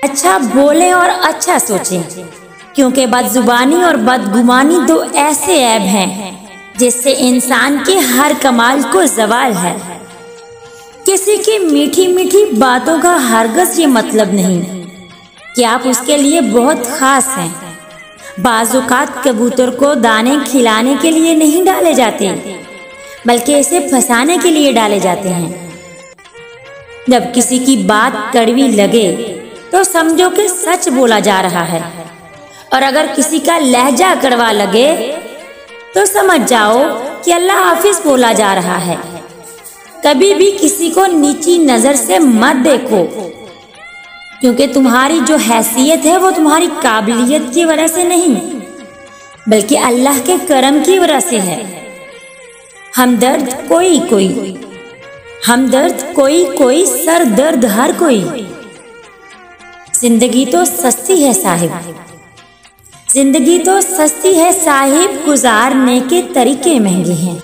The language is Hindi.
अच्छा बोलें और अच्छा सोचें, क्योंकि बदजुबानी और बदगुमानी दो ऐसे ऐब हैं जिससे इंसान के हर कमाल को ज़वाल है। किसी की मीठी मीठी बातों का हरगिज़ ये मतलब नहीं कि आप उसके लिए बहुत खास हैं। बाज़-औक़ात कबूतर को दाने खिलाने के लिए नहीं डाले जाते, बल्कि इसे फंसाने के लिए डाले जाते हैं। जब किसी की बात कड़वी लगे तो समझो कि सच बोला जा रहा है, और अगर किसी का लहजा कड़वा लगे तो समझ जाओ कि अल्लाह हाफिज बोला जा रहा है। कभी भी किसी को नीची नजर से मत देखो, क्योंकि तुम्हारी जो हैसियत है वो तुम्हारी काबिलियत की वजह से नहीं, बल्कि अल्लाह के करम की वजह से है। हमदर्द कोई कोई सर दर्द हर कोई। जिंदगी तो सस्ती है साहिब, गुजारने के तरीके महंगे हैं।